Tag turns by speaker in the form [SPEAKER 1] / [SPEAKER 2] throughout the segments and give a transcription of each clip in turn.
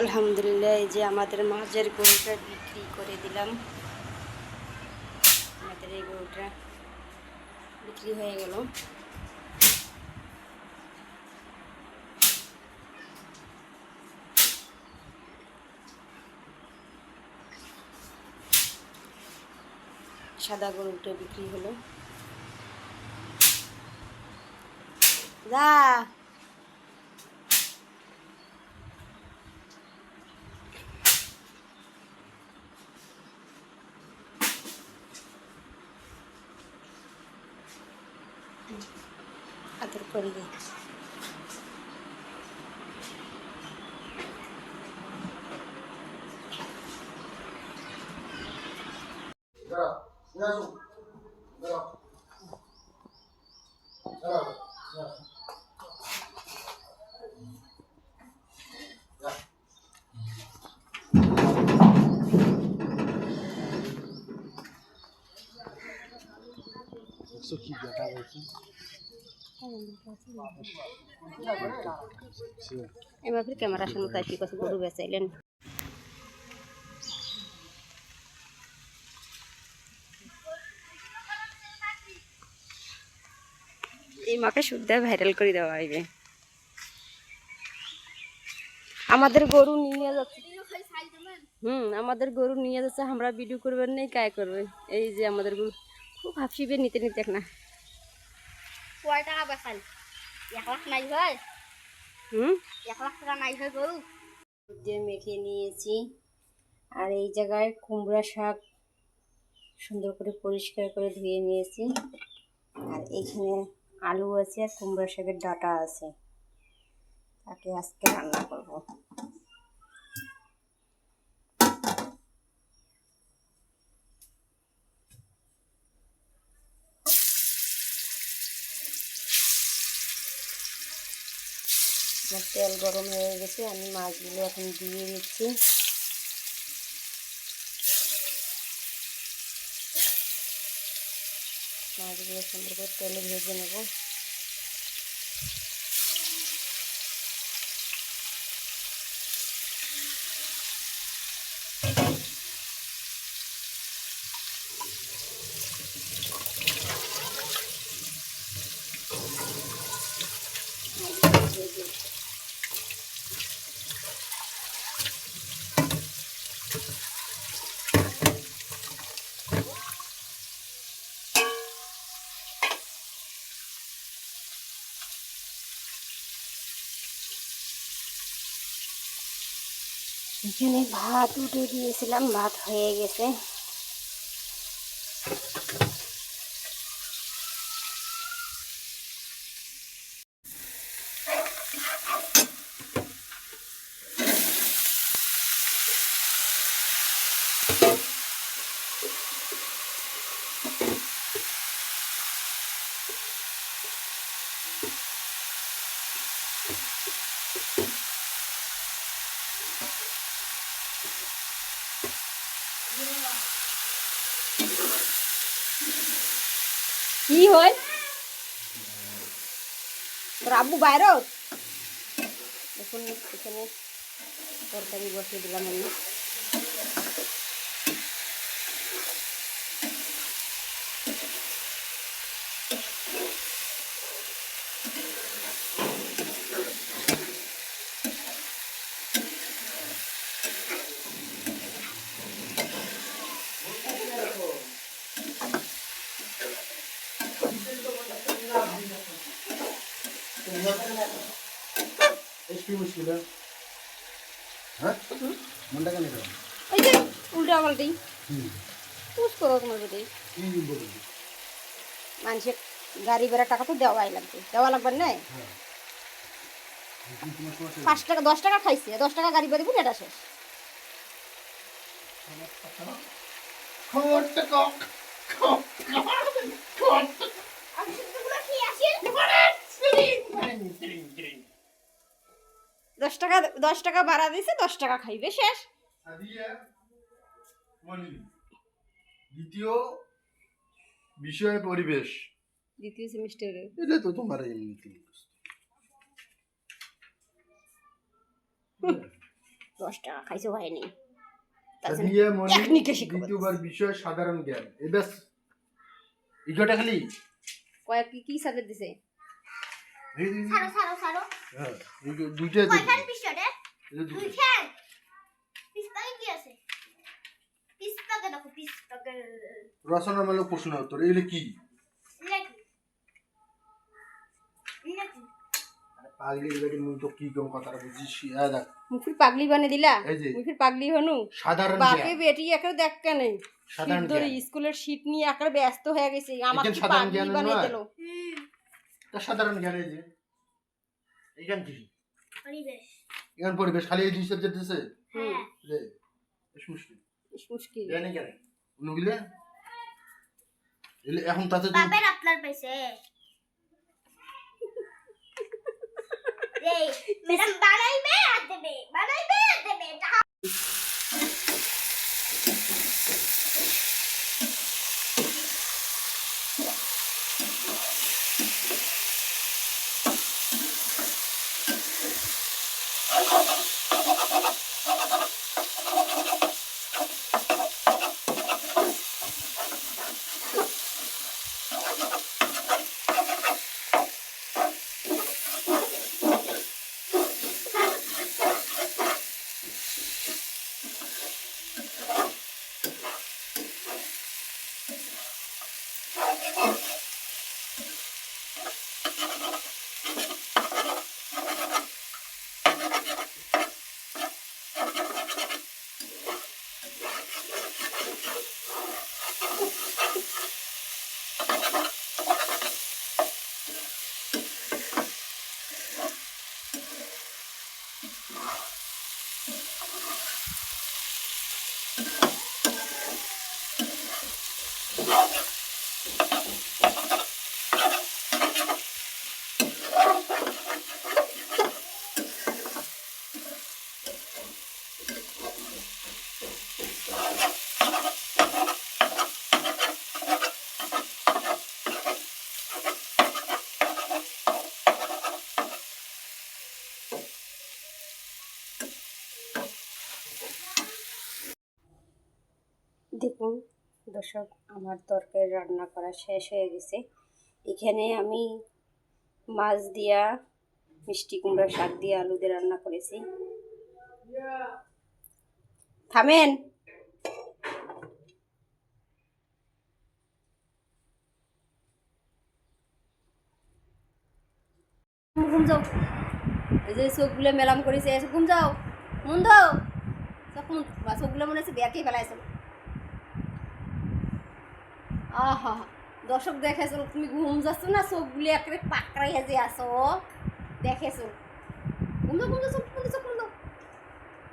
[SPEAKER 1] আলহামদুলিল্লাহ, এই যে আমাদের মাঝের গরুটা বিক্রি করে দিলাম। আমাদের এই গরুটা বিক্রি হয়ে গেল। সাদা গরুটা বিক্রি হলো। যা আদর করে দিই।
[SPEAKER 2] কি দেখা যাচ্ছে
[SPEAKER 1] এবার ক্যামেরার সামনে তাই কি কথা গরু বেচাইলেন। এই মাকে শুদ্ধ ভাইরাল করে দেওয়া হইবে। আমাদের গরু নিয়ে যাচ্ছে। আমাদের গরু নিয়ে যাচ্ছে, আমরা ভিডিও করবেন নেই কায় করবে। এই যে আমাদের গরু খুব হাফসিবে নিতে নিতে না।
[SPEAKER 3] কয় টাকা বেচাল? 1 লাখ নাই হয়? 1 লাখ টাকা নাই হয় গরু?
[SPEAKER 1] দিয়ে মেখে নিয়েছি। আর এই জায়গায় কুমড়া শাক সুন্দর করে পরিষ্কার করে ধুয়ে নিয়েছি। আর এখানে আলু আছে আর কুমড়া শাকের ডাঁটা আছে, তাকে আজকে রান্না করব। তেল গরম হয়ে গেছে, আমি মাছগুলো এখন দিয়ে দিচ্ছি। মাছগুলো সুন্দর করে তেলে ভেজে নেব। এখানে ভাত উঠে দিয়েছিলাম, ভাত হয়ে গেছে। কি হয় তোর আব্বু বাইরে? দেখুন এখানে তরকারি বসিয়ে দিলাম আমি। ওই যে উল্টা পাল্টাই পুষ করো তোমার বেটে। মানুষের গাড়ি ভাড়া টাকা তো দেওয়া লাগবে না। 5 টাকা 10 টাকা খাইছে, 10 টাকা গাড়ি ভাড়া দিব, এটা শেষ। দশ টাকা ভাড়া দিয়েছে, 10 টাকা খাইবে, শেষ।
[SPEAKER 2] দ্বিতীয় বিষয় পরিবেশ,
[SPEAKER 1] দ্বিতীয় সেমিস্টারে
[SPEAKER 2] এটা তো তোমার এমনিতেই
[SPEAKER 1] 10 টাকা খাইছো হয়নি
[SPEAKER 2] সাদিয়া মনি
[SPEAKER 1] টেকনিকে শিখো
[SPEAKER 2] দ্বিতীয়বার বিষয় সাধারণ জ্ঞান এবার ইগোটা খালি
[SPEAKER 1] কয়েক কি সাবজেক্ট দিছে
[SPEAKER 3] সারো
[SPEAKER 2] হ্যাঁ দুইটা
[SPEAKER 3] কয়খান পিছনে
[SPEAKER 2] দুইটা
[SPEAKER 3] দুইখান পিছপাকে কি আছে পিছপাকে দেখো পিছপাকে
[SPEAKER 2] রচনামূলক প্রশ্ন উত্তর এগুলো কি
[SPEAKER 3] লেখি লেখি
[SPEAKER 2] পাগলি বেটি মুই তো কি কম কথাটা বুঝিস দেখ
[SPEAKER 1] মুখের পাগলি বানিয়ে দিলা
[SPEAKER 2] এই যে
[SPEAKER 1] মুখের পাগলি হনু
[SPEAKER 2] সাধারণ
[SPEAKER 1] বাপে
[SPEAKER 2] জ্ঞান
[SPEAKER 1] বেটি একা দেখ কেন
[SPEAKER 2] সাধারণ
[SPEAKER 1] ধরে
[SPEAKER 2] জ্ঞান
[SPEAKER 1] স্কুলের শীট নিয়ে একা ব্যস্ত হয়ে গেছে আমাকে
[SPEAKER 2] এখানে সাধারণ
[SPEAKER 1] পাগলি
[SPEAKER 2] জ্ঞান
[SPEAKER 1] বানিয়ে
[SPEAKER 2] নয়?
[SPEAKER 1] দিল
[SPEAKER 2] তা সাধারণ জ্ঞান এই যে এখান কি
[SPEAKER 3] পরিবেশ
[SPEAKER 2] এখান পরিবেশ খালি এই দুই সাবজেক্ট আছে
[SPEAKER 3] হ্যাঁ
[SPEAKER 2] রে এস মুশকিল
[SPEAKER 1] মুশকিল
[SPEAKER 2] জানি কেন অনুগুলা এলে এখন তাতে তো
[SPEAKER 3] বাপের আপনার পাইছে এই ম্যাডাম বানাইবে আর দেবে টাকা
[SPEAKER 1] দেখুন দর্শক আমার তরকারি রান্না করা শেষ হয়ে গেছে এখানে আমি মাছ দিয়া মিষ্টি কুমড়া শাক দিয়ে আলু দিয়ে রান্না করেছি থামেন ঘুম যাও এই যে চোখগুলো মেলাম করেছে এসে ঘুম যাও মন দাও চোখগুলো মনে হচ্ছে বেঁকে ফেলাইছো আহা দর্শক দেখেছো তুমি ঘুম যাচ্ছ না চোখগুলি একেবারে পাকড়াইয়া যে আসো দেখেছো ঘুম দাও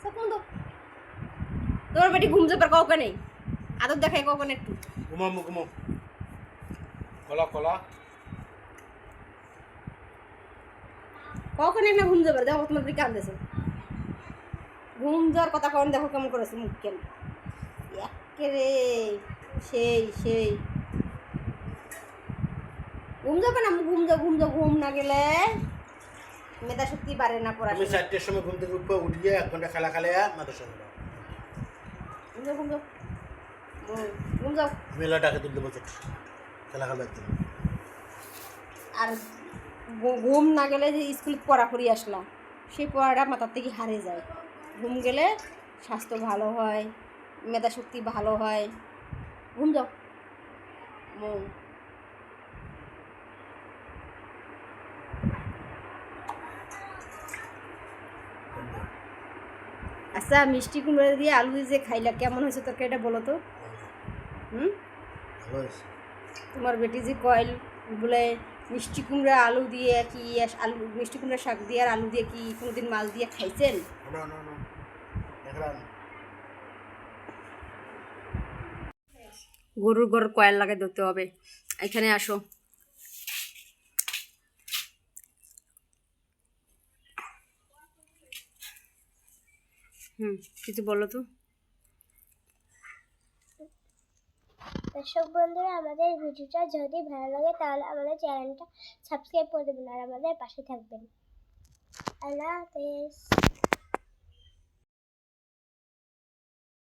[SPEAKER 1] চোখ বন্ধ তোমার বেটি ঘুম যাবার কাউকে নেই আদর দেখাই কাউকে একটু
[SPEAKER 2] ঘুমাও কলা
[SPEAKER 1] কাউকে না ঘুম যাবার দেখো তোমার বেটি কান্দেছো ঘুম যাওয়ার কথা কখন দেখো কেমন করেছে মুখ কেন একেবারে সেই ঘুম যাবে না ঘুম যাও ঘুম না গেলে মেধা শক্তি বাড়ে না পড়া
[SPEAKER 2] আমি 4টার সময় ঘুম থেকে উঠিয়ে 1 ঘন্টা খেলা মাদ্রাসা
[SPEAKER 1] ঘুম যাও
[SPEAKER 2] মেলা টাকা তুলতে বলছে খেলা খেলার জন্য
[SPEAKER 1] আর ঘুম না গেলে যে স্কুলে পড়াপড়ি আসলাম সেই পড়াটা মাথার থেকে হারে যায় ঘুম গেলে স্বাস্থ্য ভালো হয় মেধা শক্তি ভালো হয় ঘুম যাও আচ্ছা মিষ্টি কুমড়া দিয়ে আলু দিয়ে যে খাইলা কেমন হয়েছে তোকে এটা বলো তো তোমার বেটি যে কয়েল বলে মিষ্টি কুমড়া আলু দিয়ে কি আলু মিষ্টি কুমড়া শাক দিয়ে আর আলু দিয়ে কি কোনোদিন মাছ দিয়ে খাইছেন গরুর গরুর কয়েল লাগাই ধরতে হবে এখানে আসো কিছু বলো তো
[SPEAKER 3] দর্শক বন্ধুরা আমাদের ভিডিওটা যদি ভালো লাগে তাহলে আমাদের চ্যানেলটা সাবস্ক্রাইব করে দেবেন আর আমাদের পাশে থাকবেন আল্লাহ হাফেজ।